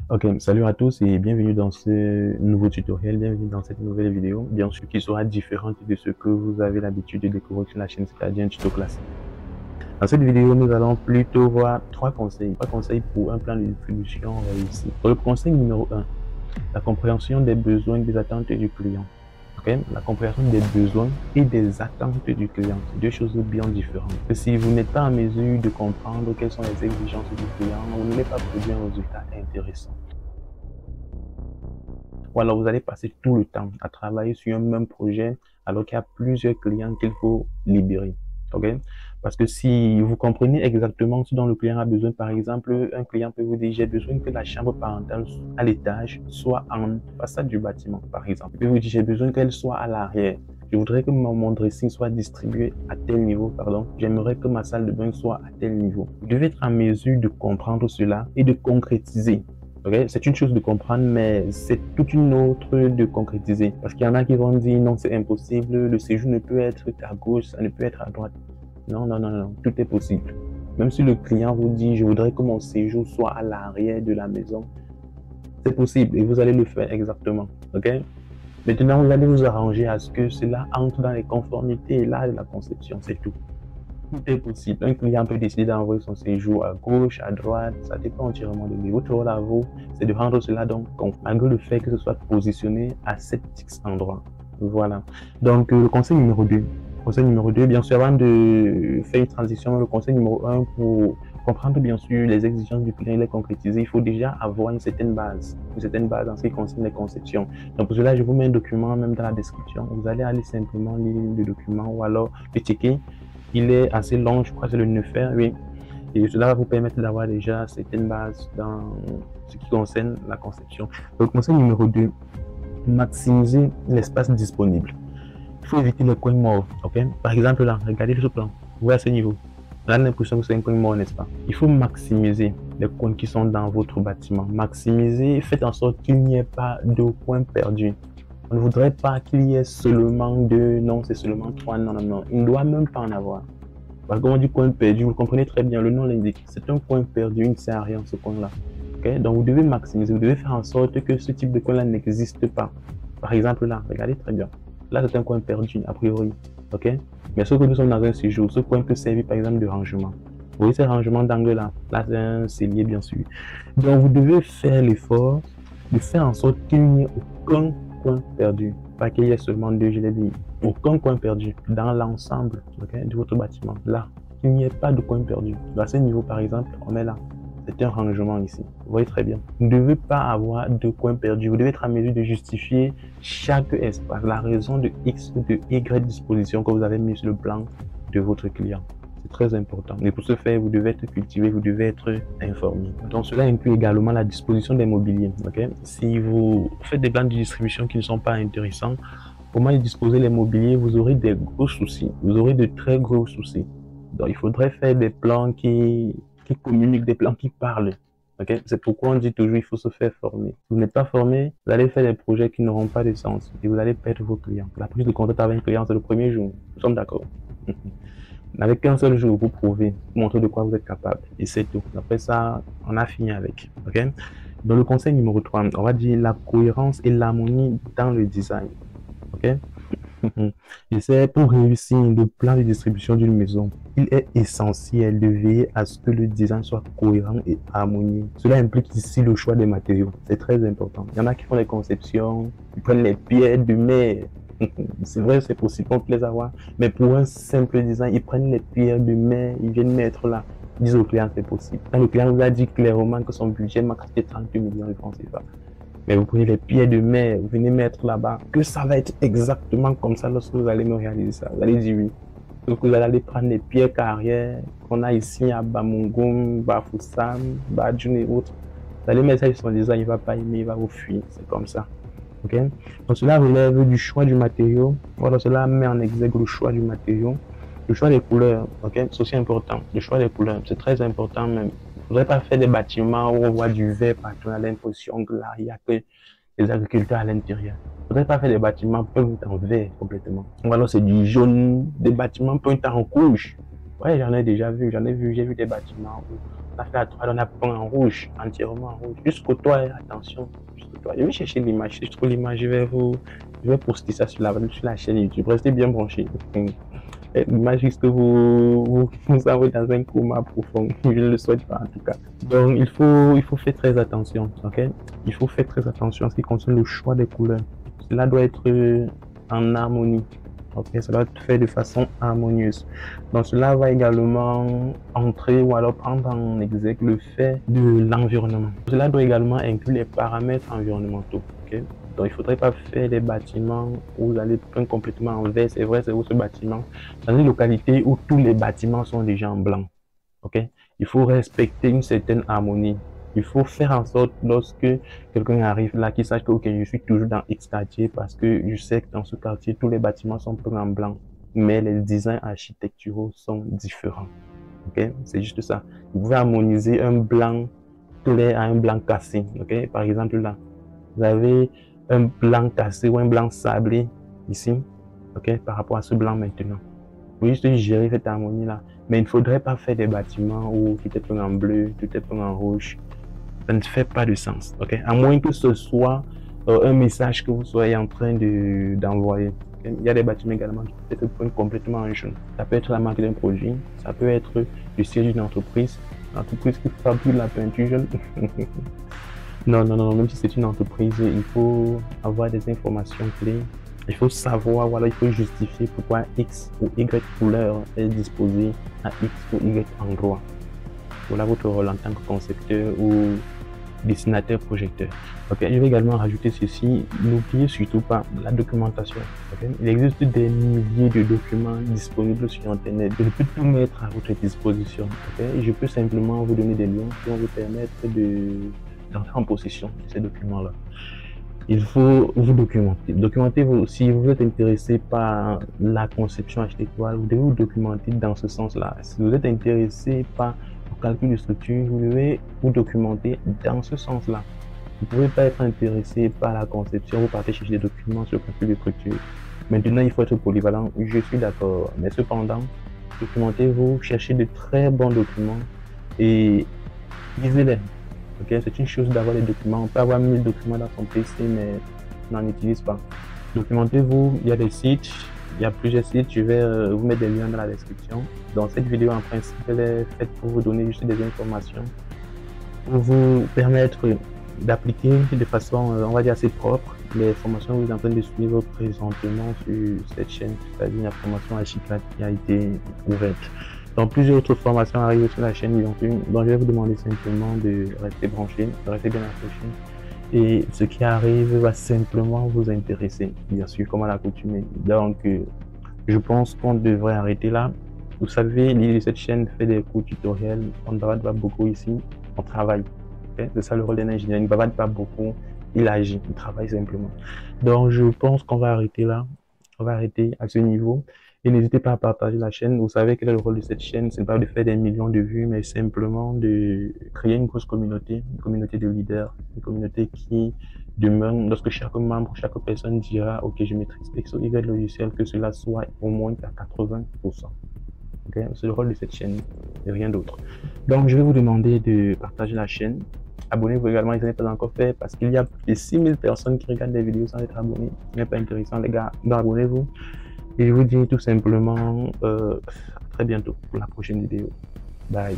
Ok, salut à tous et bienvenue dans ce nouveau tutoriel, bienvenue dans cette nouvelle vidéo, bien sûr qui sera différente de ce que vous avez l'habitude de découvrir sur la chaîne, c'est-à-dire un tuto classique. Dans cette vidéo, nous allons plutôt voir trois conseils pour un plan de distribution réussi. Pour le conseil numéro 1, la compréhension des besoins et des attentes du client. Okay? La compréhension des besoins et des attentes du client, c'est deux choses bien différentes. Si vous n'êtes pas en mesure de comprendre quelles sont les exigences du client, vous n'allez pas produire un résultat intéressant. Ou alors vous allez passer tout le temps à travailler sur un même projet alors qu'il y a plusieurs clients qu'il faut libérer. Okay? Parce que si vous comprenez exactement ce dont le client a besoin, par exemple, un client peut vous dire j'ai besoin que la chambre parentale à l'étage soit en façade du bâtiment, par exemple. Il peut vous dire j'ai besoin qu'elle soit à l'arrière. Je voudrais que mon dressing soit distribué à tel niveau, pardon. J'aimerais que ma salle de bain soit à tel niveau. Vous devez être en mesure de comprendre cela et de concrétiser. Okay? C'est une chose de comprendre, mais c'est toute une autre de concrétiser. Parce qu'il y en a qui vont dire non, c'est impossible, le séjour ne peut être à gauche, ça ne peut être à droite. Non, non, non, non, tout est possible. Même si le client vous dit je voudrais que mon séjour soit à l'arrière de la maison, c'est possible et vous allez le faire exactement. Ok? Maintenant, vous allez vous arranger à ce que cela entre dans les conformités là de la conception, c'est tout. Tout est possible. Un client peut décider d'envoyer son séjour à gauche, à droite, ça dépend entièrement de lui. Votre rôle à vous, c'est de rendre cela donc compte, malgré le fait que ce soit positionné à cet X endroit. Voilà. Donc, le conseil numéro 2. Conseil numéro 2, bien sûr, avant de faire une transition, le conseil numéro 1, pour comprendre bien sûr les exigences du client et les concrétiser, il faut déjà avoir une certaine base en ce qui concerne les conceptions. Donc, pour cela, je vous mets un document même dans la description. Vous allez aller simplement lire le document ou alors le checker. Il est assez long, je crois que c'est le 9R, oui. Et cela va vous permettre d'avoir déjà certaines bases dans ce qui concerne la conception. Donc, conseil numéro 2, maximiser l'espace disponible. Il faut éviter les coins morts, ok? Par exemple, là, regardez ce plan. Vous voyez à ce niveau. On a l'impression que c'est un coin mort, n'est-ce pas? Il faut maximiser les coins qui sont dans votre bâtiment. Maximiser, faites en sorte qu'il n'y ait pas de coins perdus. On ne voudrait pas qu'il y ait seulement 2, non, c'est seulement 3, non, non, non. Il ne doit même pas en avoir. Parce qu'on dit coin perdu, vous comprenez très bien, le nom l'indique. C'est un coin perdu, il ne sert à rien ce coin-là. Okay? Donc vous devez maximiser, vous devez faire en sorte que ce type de coin-là n'existe pas. Par exemple là, regardez très bien. Là c'est un coin perdu, a priori. Okay? Mais ce que nous sommes dans un séjour, ce coin peut servir par exemple de rangement. Vous voyez ces rangements d'angle-là? Là c'est un cellier bien sûr. Donc vous devez faire l'effort de faire en sorte qu'il n'y ait aucun coin perdu. Pas qu'il y ait seulement 2, je l'ai dit. Aucun coin perdu dans l'ensemble, okay, de votre bâtiment. Là, qu'il n'y ait pas de coin perdu. À ce niveau, par exemple, on est là. C'est un rangement ici. Vous voyez très bien. Vous ne devez pas avoir de coin perdu. Vous devez être en mesure de justifier chaque espace, la raison de X ou de Y disposition que vous avez mis sur le plan de votre client. C'est très important. Et pour ce faire, vous devez être cultivé, vous devez être informé. Donc, cela inclut également la disposition des mobiliers. Okay? Si vous faites des plans de distribution qui ne sont pas intéressants, comment disposer les mobiliers, vous aurez des gros soucis. Vous aurez de très gros soucis. Donc, il faudrait faire des plans qui communiquent, des plans qui parlent. Okay? C'est pourquoi on dit toujours il faut se faire former. Si vous n'êtes pas formé, vous allez faire des projets qui n'auront pas de sens et vous allez perdre vos clients. La prise de contact avec un client, c'est le premier jour. Nous sommes d'accord. Avec qu'un seul jour, vous prouvez, vous montrez de quoi vous êtes capable. Et c'est tout. Après ça, on a fini avec. Okay? Dans le conseil numéro 3, on va dire la cohérence et l'harmonie dans le design. Ok? Je sais, pour réussir le plan de distribution d'une maison, il est essentiel de veiller à ce que le design soit cohérent et harmonieux. Cela implique ici le choix des matériaux. C'est très important. Il y en a qui font des conceptions, ils prennent les pierres de mer. C'est vrai, c'est possible qu'on peut les avoir, mais pour un simple design, ils prennent les pierres de mer, ils viennent mettre là. Ils disent au client, c'est possible. Quand le client vous a dit clairement que son budget max est 30 millions de francs CFA. Mais vous prenez les pierres de mer, vous venez mettre là-bas, que ça va être exactement comme ça lorsque vous allez me réaliser ça. Vous allez dire oui. Donc vous allez aller prendre les pierres carrières qu'on a ici à Bamungum, Bafoussam, Badjoun et autres. Vous allez mettre ça sur son design, il ne va pas aimer, il va vous fuir. C'est comme ça. Okay? Donc cela relève du choix du matériau. Voilà, cela met en exergue le choix du matériau. Le choix des couleurs, okay? C'est aussi important. Le choix des couleurs, c'est très important même. Il ne faudrait pas faire des bâtiments où on voit du vert partout. On a l'impression que là, il n'y a que les agriculteurs à l'intérieur. Il ne faudrait pas faire des bâtiments peints en vert complètement. Ou alors c'est du jaune, des bâtiments peints en rouge. Ouais, j'en ai déjà vu, j'ai vu des bâtiments où On a fait la 3D, on a peint en rouge, entièrement en rouge. Juste côtoie, attention, juste côtoie. Je vais chercher l'image. Si je trouve l'image, je vais poster ça sur la chaîne YouTube. Restez bien branchés. L'image risque que vous envoie dans un coma profond. Je ne le souhaite pas en tout cas. Donc il faut faire très attention, ok? Il faut faire très attention en ce qui concerne le choix des couleurs. Cela doit être en harmonie. Ok, ça doit être fait de façon harmonieuse. Donc cela va également entrer ou alors prendre en exergue le fait de l'environnement. Cela doit également inclure les paramètres environnementaux. Ok, donc il ne faudrait pas faire des bâtiments où vous allez peindre complètement en vert. C'est vrai, c'est où ce bâtiment. Dans une localité où tous les bâtiments sont déjà en blanc. Ok, il faut respecter une certaine harmonie. Il faut faire en sorte, lorsque quelqu'un arrive là, qu'il sache que ok, je suis toujours dans X quartier parce que je sais que dans ce quartier, tous les bâtiments sont peints en blanc, mais les designs architecturaux sont différents. Ok, c'est juste ça. Vous pouvez harmoniser un blanc clair à un blanc cassé. Ok, par exemple là, vous avez un blanc cassé ou un blanc sablé ici. Ok, par rapport à ce blanc maintenant. Vous juste gérer cette harmonie là. Mais il ne faudrait pas faire des bâtiments où tout est peint en bleu, tout est peint en rouge. Ça ne fait pas de sens, ok? À moins que ce soit un message que vous soyez en train d'envoyer. Okay? Il y a des bâtiments également qui peuvent être peints complètement en jaune. Ça peut être la marque d'un produit, ça peut être le siège d'une entreprise qui fabrique la peinture jaune. Non, même si c'est une entreprise, il faut avoir des informations clés. Il faut savoir, voilà, il faut justifier pourquoi X ou Y couleur est disposée à X ou Y endroit. Voilà votre rôle en tant que concepteur ou dessinateur projecteur. Okay. Je vais également rajouter ceci. N'oubliez surtout pas la documentation. Okay. Il existe des milliers de documents disponibles sur Internet. Je peux tout mettre à votre disposition. Okay. Je peux simplement vous donner des liens qui vont vous permettre d'entrer en possession de ces documents-là. Il faut vous documenter. Documentez-vous. Si vous êtes intéressé par la conception architecturale, vous devez vous documenter dans ce sens-là. Si vous êtes intéressé par le calcul de structure, vous devez vous documenter dans ce sens-là. Vous ne pouvez pas être intéressé par la conception, vous partez chercher des documents sur le calcul de structure. Maintenant, il faut être polyvalent. Je suis d'accord. Mais cependant, documentez-vous, cherchez de très bons documents et lisez-les. Okay, c'est une chose d'avoir les documents. On peut avoir 1000 documents dans son PC, mais on n'en utilise pas. Documentez-vous, il y a des sites, il y a plusieurs sites. Je vais vous mettre des liens dans la description. Donc, cette vidéo, en principe, elle est faite pour vous donner juste des informations, pour vous permettre d'appliquer de façon, on va dire, assez propre les formations que vous êtes en train de suivre présentement sur cette chaîne, c'est-à-dire la formation Archicad qui a été ouverte. Donc, plusieurs autres formations arrivent sur la chaîne YouTube. Donc, je vais vous demander simplement de rester branché, de rester bien accroché. Et ce qui arrive va simplement vous intéresser, bien sûr, comme à l'accoutumée. Donc, je pense qu'on devrait arrêter là. Vous savez, l'idée de cette chaîne fait des cours tutoriels. On ne bavard pas beaucoup ici, on travaille. Okay? C'est ça le rôle d'un ingénieur. Il ne bavard pas beaucoup, il agit, il travaille simplement. Donc, je pense qu'on va arrêter là. On va arrêter à ce niveau. Et n'hésitez pas à partager la chaîne. Vous savez quel est le rôle de cette chaîne. Ce n'est pas de faire des millions de vues, mais simplement de créer une grosse communauté, une communauté de leaders, une communauté qui demeure, lorsque chaque membre, chaque personne dira, ok, je maîtrise X ou Y logiciel, que cela soit au moins à 80%. Okay? C'est le rôle de cette chaîne et rien d'autre. Donc, je vais vous demander de partager la chaîne. Abonnez-vous également si ce n'est pas encore fait, parce qu'il y a plus de 6000 personnes qui regardent des vidéos sans être abonnés. Ce n'est pas intéressant, les gars. Donc, abonnez-vous. Et je vous dis tout simplement à très bientôt pour la prochaine vidéo. Bye.